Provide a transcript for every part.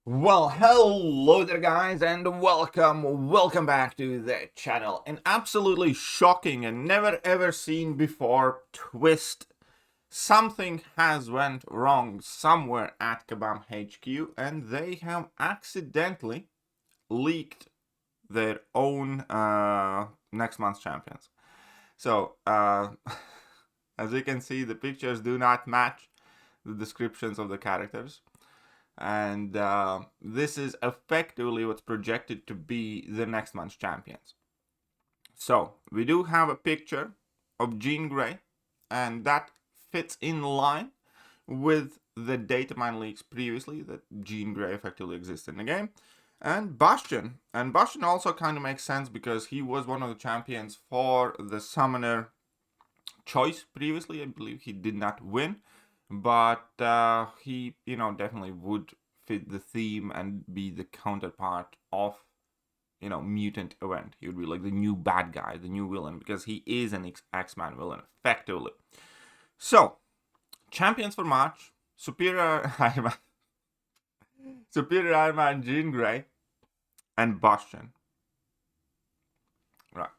Well, hello there guys and welcome back to the channel. An absolutely shocking and never ever seen before twist. Something has went wrong somewhere at Kabam HQ and they have accidentally leaked their own next month's champions. So, as you can see, the pictures do not match the descriptions of the characters. And this is effectively what's projected to be the next month's champions. So we do have a picture of Jean Grey, and that fits in line with the data mine leaks previously that Jean Grey effectively exists in the game. And Bastion also kind of makes sense because he was one of the champions for the summoner choice previously. I believe he did not win, but he definitely would fit the theme and be the counterpart of mutant event. He would be like the new bad guy, the new villain, because he is an X-Men villain effectively. So champions for March: Superior Iron Man, Superior Iron Man, Jean Grey, and Bastion. Right,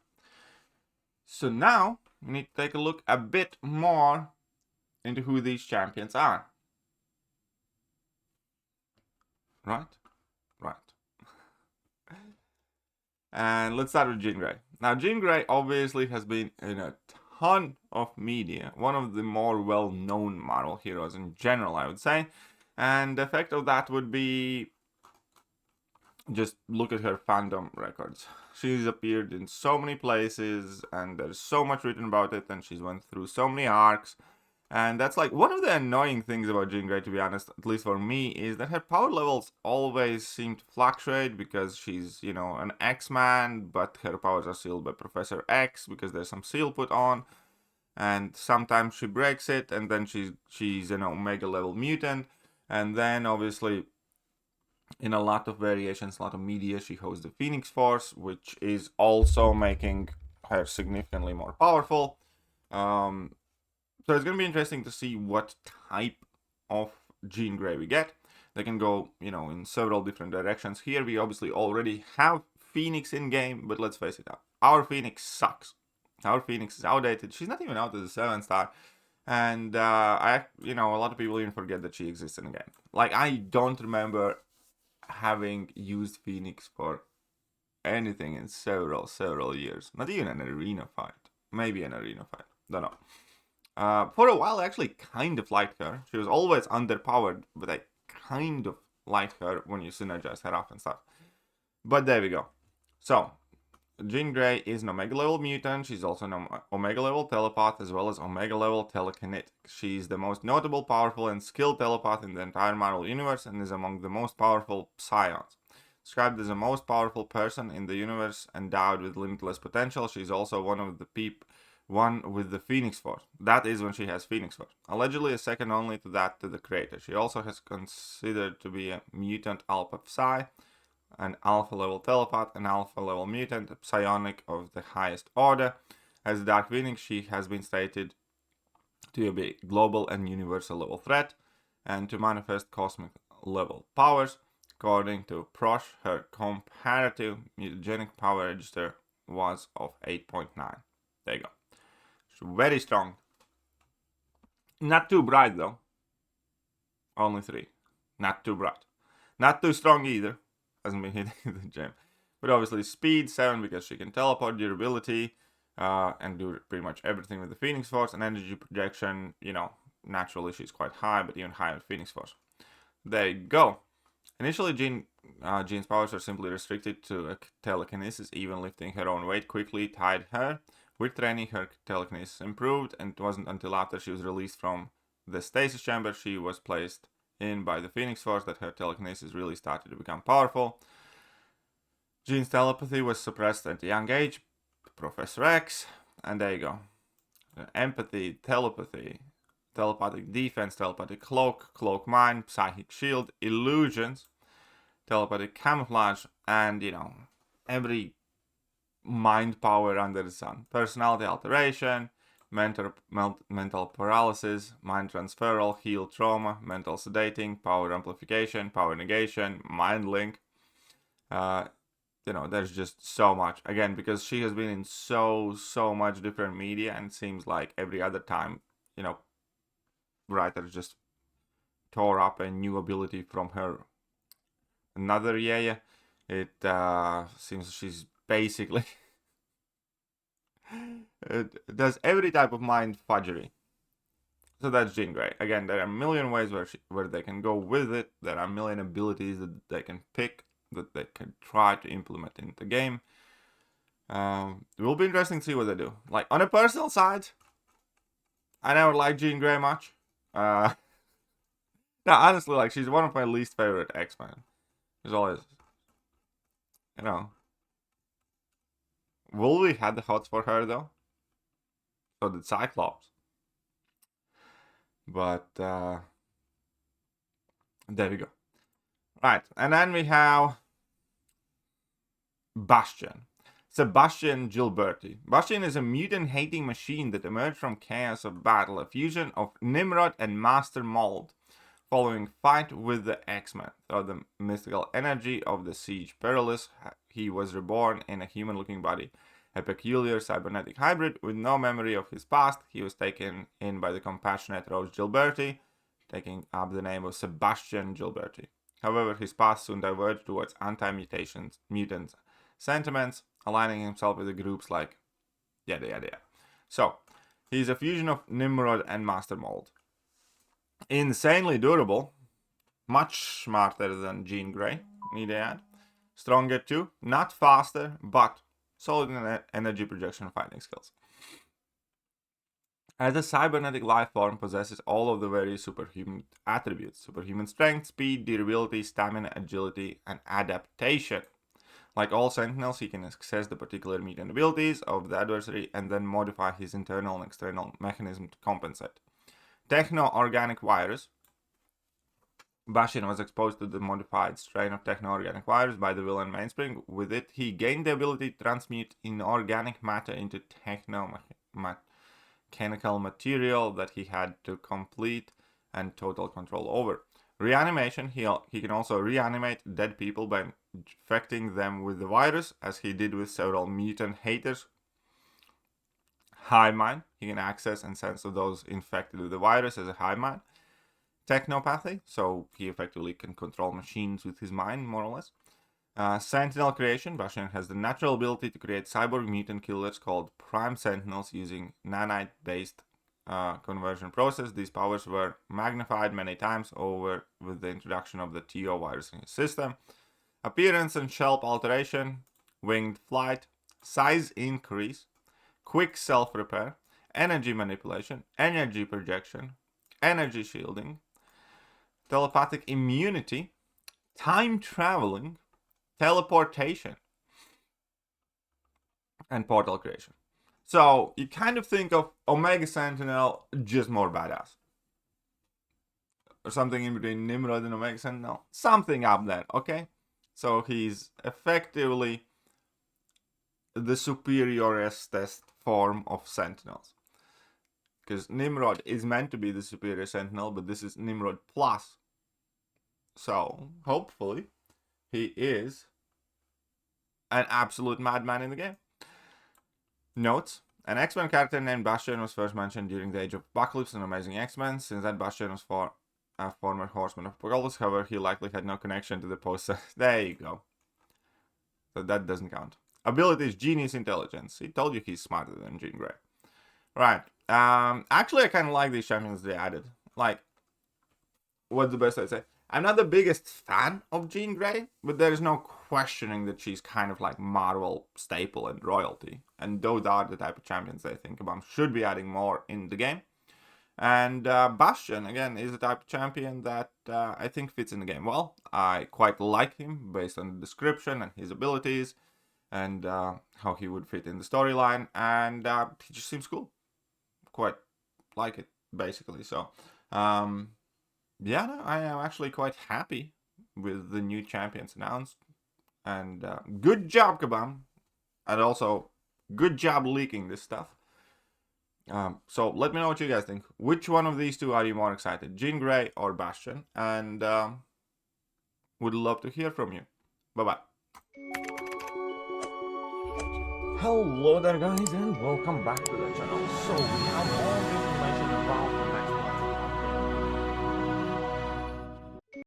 so now we need to take a look a bit more into who these champions are. Right? Right. And let's start with Jean Grey. Now, Jean Grey obviously has been in a ton of media, one of the more well-known Marvel heroes in general, I would say. And the effect of that would be just look at her fandom records. She's appeared in so many places, and there's so much written about it, and she's went through so many arcs. And that's like one of the annoying things about Jean Grey, to be honest, at least for me, is that her power levels always seem to fluctuate because she's, an X-Man, but her powers are sealed by Professor X because there's some seal put on. And sometimes she breaks it, and then she's an Omega level mutant. And then obviously, in a lot of variations, a lot of media, she hosts the Phoenix Force, which is also making her significantly more powerful. So it's going to be interesting to see what type of Jean Grey we get. They can go, in several different directions. Here we obviously already have Phoenix in game, but let's face it, our Phoenix sucks. Our Phoenix is outdated. She's not even out as a 7-star. And a lot of people even forget that she exists in the game. Like, I don't remember having used Phoenix for anything in several years. Not even an arena fight. Maybe an arena fight. Don't know. For a while, I actually kind of liked her. She was always underpowered, but I kind of liked her when you synergize her up and stuff. But there we go. So, Jean Grey is an Omega level mutant. She's also an Omega level telepath as well as Omega level telekinetic. She's the most notable, powerful, and skilled telepath in the entire Marvel universe and is among the most powerful psions. Described as the most powerful person in the universe, endowed with limitless potential, she's also one with the Phoenix Force. That is when she has Phoenix Force. Allegedly a second only to that to the creator. She also has considered to be a mutant Alpha Psi, an Alpha level telepath, an Alpha level mutant, a psionic of the highest order. As a Dark Phoenix, she has been stated to be a global and universal level threat, and to manifest cosmic level powers. According to Prosh, her comparative mutagenic power register was of 8.9. There you go. Very strong. Not too bright though. Only 3. Not too bright. Not too strong either. Hasn't been hitting the gym. But obviously speed 7 because she can teleport, durability, and do pretty much everything with the Phoenix Force. And energy projection, naturally she's quite high, but even higher with Phoenix Force. There you go. Initially, Jean's powers are simply restricted to telekinesis. Even lifting her own weight quickly tied her. With training, her telekinesis improved, and it wasn't until after she was released from the stasis chamber she was placed in by the Phoenix Force that her telekinesis really started to become powerful. Jean's telepathy was suppressed at a young age. Professor X, and there you go. Empathy, telepathy, telepathic defense, telepathic cloak, cloak mind, psychic shield, illusions, telepathic camouflage, and every mind power under the sun. Personality alteration, mental paralysis, mind transferal, heal trauma, mental sedating, power amplification, power negation, mind link. There's just so much. Again, because she has been in so much different media, and it seems like every other time, writers just tore up a new ability from her. Another Yaya, it seems she's basically it does every type of mind fudgery. So that's Jean Grey. Again, there are a million ways where they can go with it. There are a million abilities that they can pick, that they can try to implement in the game. It will be interesting to see what they do. Like, on a personal side, I never liked Jean Grey much. No, honestly, like, she's one of my least favorite X-Men. There's always, Wolverine had the hots for her, though. So did Cyclops. But, there we go. Right, and then we have Bastion. Sebastian Gilberti. Bastion is a mutant-hating machine that emerged from chaos of battle, a fusion of Nimrod and Master Mold. Following fight with the X-Men, through the mystical energy of the Siege Perilous, he was reborn in a human-looking body. A peculiar cybernetic hybrid with no memory of his past, he was taken in by the compassionate Rose Gilberti, taking up the name of Sebastian Gilberti. However, his past soon diverged towards anti-mutant sentiments, aligning himself with the groups like yada yada yada. So, he's a fusion of Nimrod and Master Mold. Insanely durable, much smarter than Jean Grey, need I add. Stronger too, not faster, but solid in energy projection fighting skills. As a cybernetic life form, possesses all of the various superhuman attributes: superhuman strength, speed, durability, stamina, agility, and adaptation. Like all Sentinels, he can access the particular mutant abilities of the adversary and then modify his internal and external mechanism to compensate. Techno-organic virus. Bastion was exposed to the modified strain of techno-organic virus by the villain Mainspring. With it, he gained the ability to transmute inorganic matter into techno-mechanical material that he had to complete and total control over. Reanimation. He can also reanimate dead people by infecting them with the virus, as he did with several mutant haters. Hive mind. He can access and sense those infected with the virus as a hive mind. Technopathy. So he effectively can control machines with his mind, more or less. Sentinel creation. Bastion has the natural ability to create cyborg mutant killers called Prime Sentinels using nanite-based conversion process. These powers were magnified many times over with the introduction of the TO virus in his system. Appearance and shelp alteration. Winged flight. Size increase. Quick self-repair, energy manipulation, energy projection, energy shielding, telepathic immunity, time traveling, teleportation, and portal creation. So you kind of think of Omega Sentinel, just more badass. Or something in between Nimrod and Omega Sentinel. Something up there, okay? So he's effectively the superiorest form of Sentinels. Because Nimrod is meant to be the superior Sentinel, but this is Nimrod Plus. So, hopefully, he is an absolute madman in the game. Notes. An X-Men character named Bastion was first mentioned during the Age of Apocalypse and Amazing X-Men. Since that, Bastion was a former Horseman of Apocalypse. However, he likely had no connection to the post. There you go. So that doesn't count. Abilities: Genius, Intelligence. He told you he's smarter than Jean Grey. Right. Actually, I kind of like these champions they added. Like, what's the best I'd say? I'm not the biggest fan of Jean Grey, but there is no questioning that she's kind of like Marvel staple and royalty. And those are the type of champions I think Kabam should be adding more in the game. And Bastion, again, is the type of champion that I think fits in the game well. I quite like him based on the description and his abilities and how he would fit in the storyline. And he just seems cool. Quite like it, basically. So, yeah, no, I am actually quite happy with the new champions announced. And good job, Kabam. And also, good job leaking this stuff. So let me know what you guys think. Which one of these two are you more excited, Jean Grey or Bastion? And would love to hear from you. Bye-bye. Hello there guys, and welcome back to the channel. So we have all